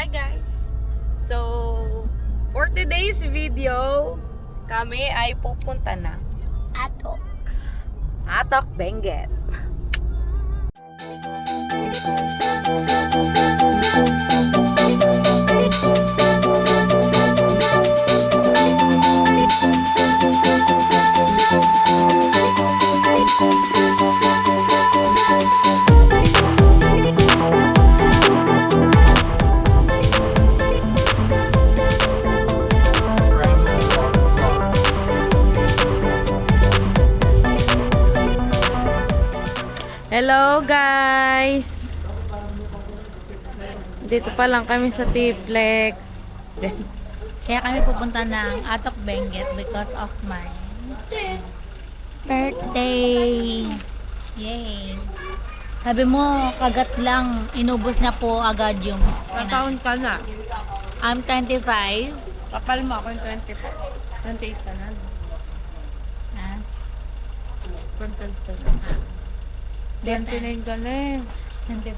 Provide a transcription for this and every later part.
Hi guys! So, for today's video, kami ay pupunta na Atok, Benguet. Hello guys! Dito pa lang kami sa T-Flex. Kaya kami pupunta ng Atok Benguet because of my birthday. Yay! Sabi mo, kagat lang, inubos na po agad yung Kataon ka na. I'm 25. Kapal mo ako yung 24. 28 ka na. Ah, 28 ka na. 29 ka na eh. 25.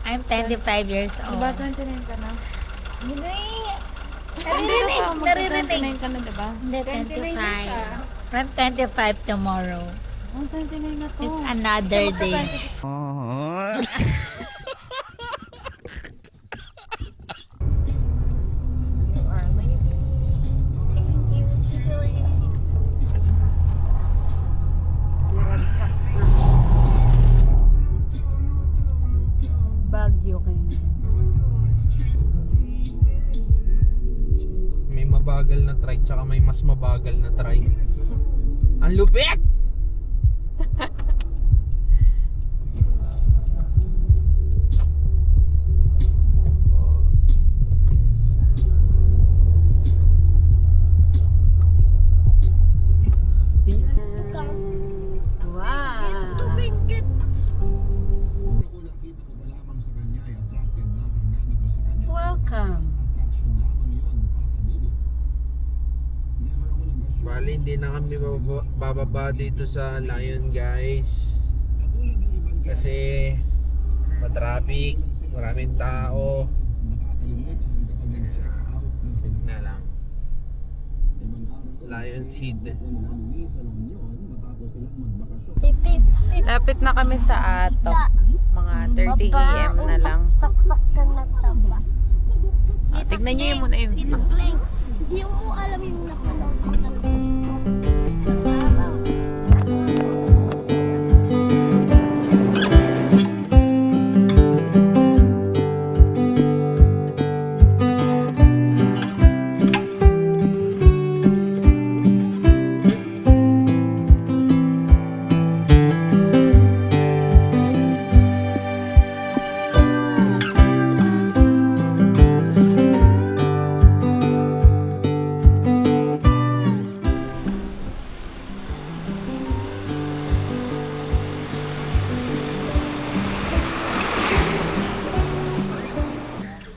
I'm 25 years old. Diba 29 ka na? Naririnig. 29 ka na diba? Hindi, 29 na siya. 25. I'm 25 tomorrow. Oh, 29 na to. It's another day. Bagyo kayo. May mabagal na try tsaka may mas mabagal na try. Ang lupit! Welcome. Bali, hindi na kami bababa dito sa Lion guys. Kasi matraffic, maraming tao. Na lang. Lion's Head. Lapit na kami sa Atok. Mga 30 AM na lang. Tignan nyo yung muna yung view. Hindi mo alam yung nakalaw.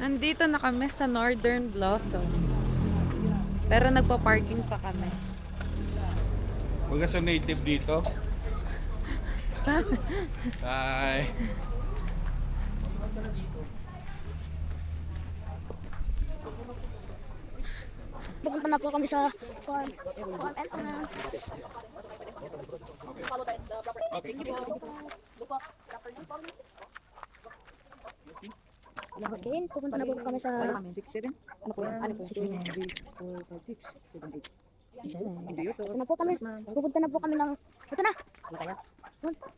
Nandito na kami sa Northern Blossom. Pero nagpa-parking pa kami. Huwag sa native dito. Bye. Pupunta na po kami sa farm entrance. Okay, pupunta na po kami sa... Ano po? Ano po? 6, 7, 8. Ito na po kami. Pupunta na po kami ng... Ito na!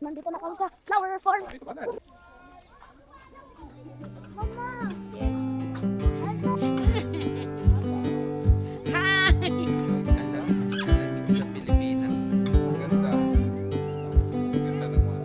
Nandito na kami sa flower farm. Mama! Yes. Alam sa Pilipinas. Ganda. Ganda naman.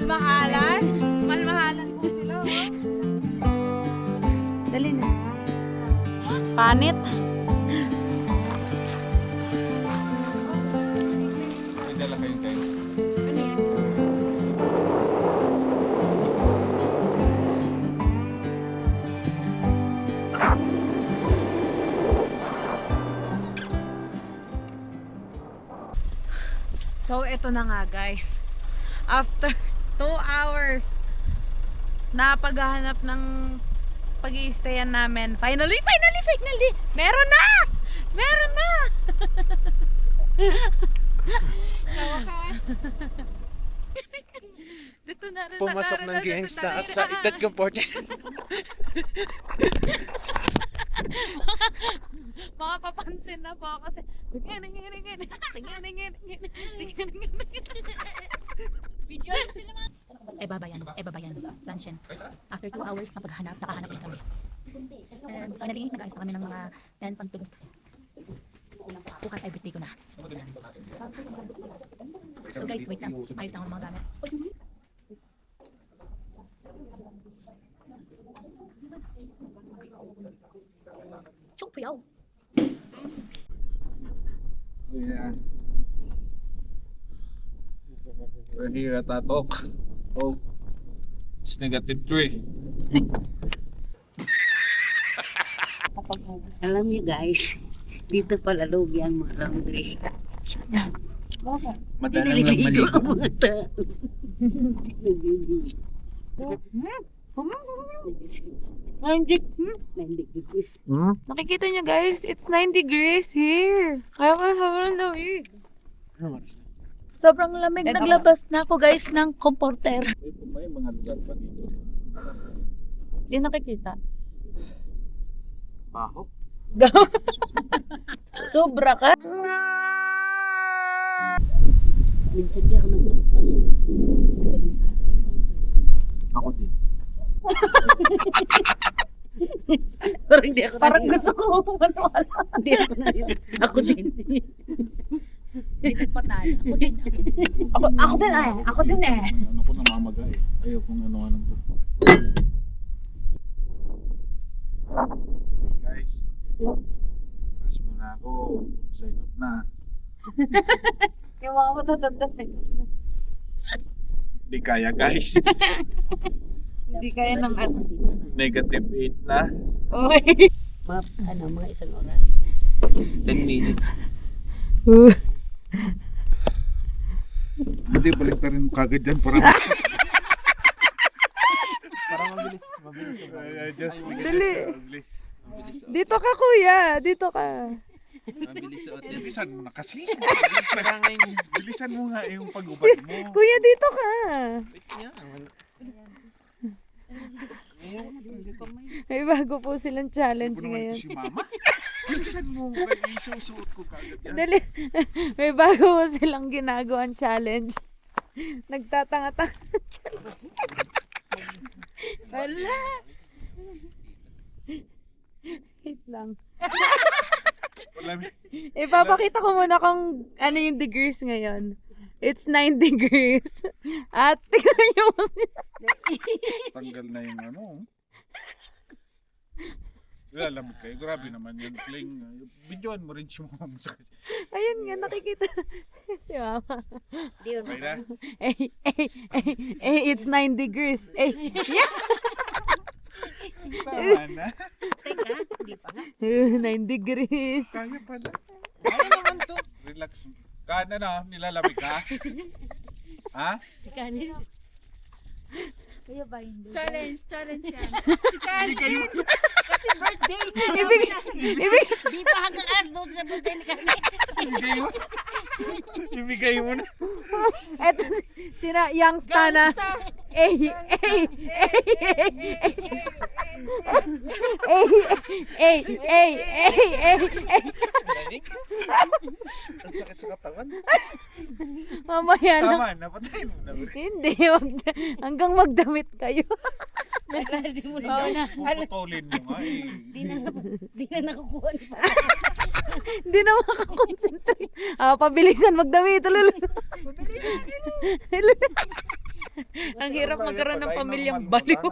Malmahalan? Malmahalan po sila. Dali na. Panit. May dala kayong kayo. So, ito na nga guys. After 2 hours na paghahanap ng pag-i-stayan namin. Finally! Meron na! Meron na! Sa wakas. Dito na rin. Pumasok ng gangsta sa edad ko 40. Makapapansin na po kasi video sila mga Babayan, Lanshin. After 2 hours na paghahanap, nakahanap din kami. And finally, nag-ayos na kami ng mga tent pantulog. Bukas ay birthday ko na. So guys, wait lang. Ayos na ako ng mga gamit. Chok priyaw. Yeah. We're here at Atok. Oh, it's -3. Alam niyo guys, dito pala lugi ang mga laundry. Madalang lang maligo. Ang mga tao. Nandikipis. nakikita niyo guys, it's 9 degrees here. Kaya sobrang lamig. Sobrang lamig. Naglabas na ako guys ng comforter. May mga lugar pa dito. Hindi nakikita. Baho. Sobra ka. Minsan di ako nagpapasok. Ako din. Parang di ako Parang gusto ko maniwala. Hindi ako na yun. Ako din. Hindi nagpatay. Ako din. Ako din eh. Ano ko namamaga eh. Ayaw kong ano to. Okay guys. Press muna ako. Sign up na. Yung mga matatanda sa Di kaya guys. Hindi kaya ng ano. -8 na. Okay. Mga isang oras. 10 minutes. Hindi, baliktarin mo kagad dyan para Parang mabilis. just Dali. bilis. Dito ka kuya. Dito ka. Mabilis suot yan. Bilisan mo na kasi. Parangay niya. Bilisan mo nga yung pag-ubad mo. Kuya dito ka. May bago po silang challenge Ano naman ngayon. ito si mama? Bilisan mo. Kaya isusuot ko kagad yan. Dali. May bago po silang ginagawang challenge. Nagtatanga-tanga challenge. Wala. Wait lang. Wala. Ipapakita ko muna kung ano yung degrees ngayon. It's 9 degrees. At tingnan nyo. Tanggal na yung ano. Lalamig kayo. Grabe naman yung playing. Videoan mo rin si mama mo sa kasi. Ayun nga, nakikita si mama. Okay na? It's 9 degrees. Tama na. 9 degrees. Kaya pala. Ano naman to? Relax. Kana na, nilalamig ka? Ha? Si Kanin. Kayo ba hindi? Challenge yan. Hindi kayo. Ibig, Di pa hanggang as doon sa birthday ni Kanin. Ibigay mo. Ibigay mo na. eto sina youngsta na. Lamig? Ang sakit sa katawan. Mamaya na. Tama, napatay mo na. Hindi, hanggang magdamit kayo. Oo na. Puputulin mo nga eh. Di na nakukuha ni Hindi na makakonsentrate. Pabilisan magdamit. Ang hirap magkaroon ng pamilyang baliw.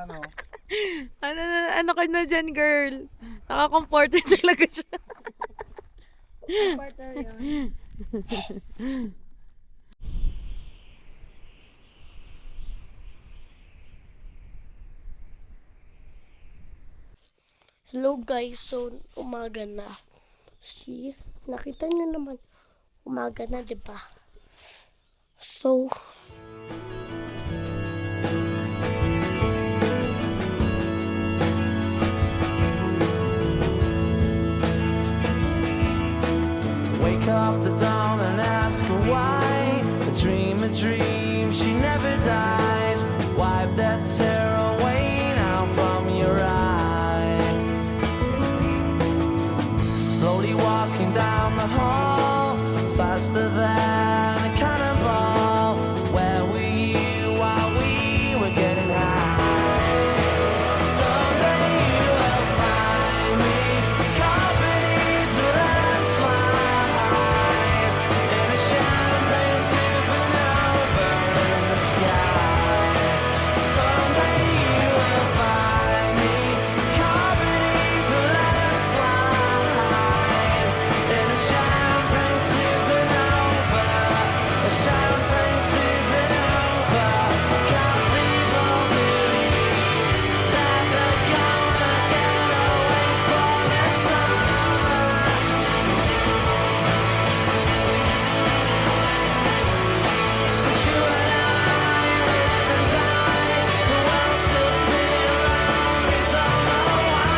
Ano ka na dyan, girl? Nakakomporter talaga siya. Hello guys, so umaga na. See, nakita niyo naman, umaga na, di ba? So, Wake up the dawn and ask her why. A dream, she never dies. Wipe that tear away now from your eye. Slowly walking down the hall, faster than a cannonball. Where were you while we were getting high? Someday you will find me caught beneath the landslide in a champagne supernova in the sky. Someday you will find me caught beneath the landslide in a champagne supernova, a champagne supernova. 'Cause people believe that they're gonna get away from the sun. But you and I live and die, the world still spinning around, we don't know why.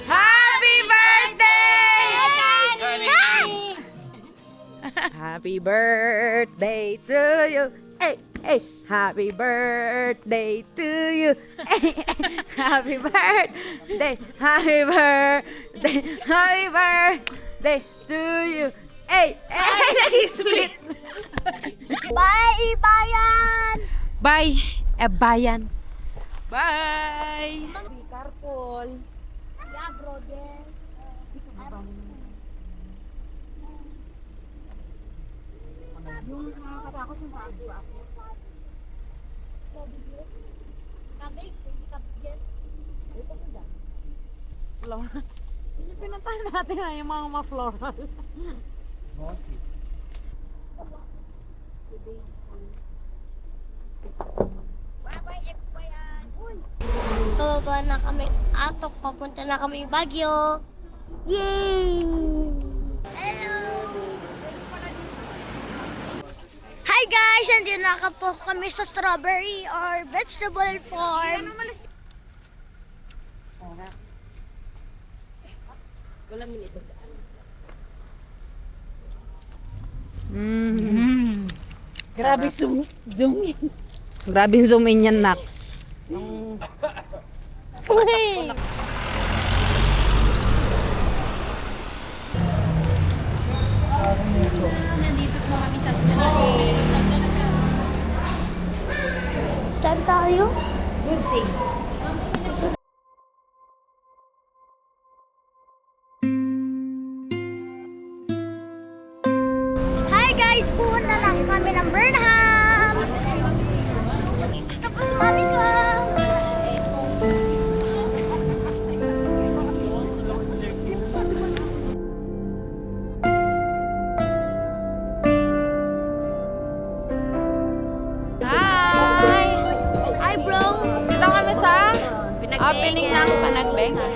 Happy birthday! Happy birthday to you. Hey, hey, happy birthday to you. Hey, hey, happy birthday, happy birthday, happy birthday to you. Hey, hey, nag-split. bye, bayan! Bye, bayan. Bye. Be careful. Yeah, brother. Pinuntahan natin na yung mga floral. Bababa na kami atok, papunta na kami Baguio. Yay! Hello! Hi guys! Andito na po kami sa strawberry or vegetable farm. Grabe zoom in. Grabe yung zoom in yan, nak. Uy! Nandito po kami sa Place. Saan tayo? Good things. Hi guys! Pupunta na kami ng Burnham! Tapos mami ko! Hi! Hi bro! Dito kami sa opening ng Panagbenga.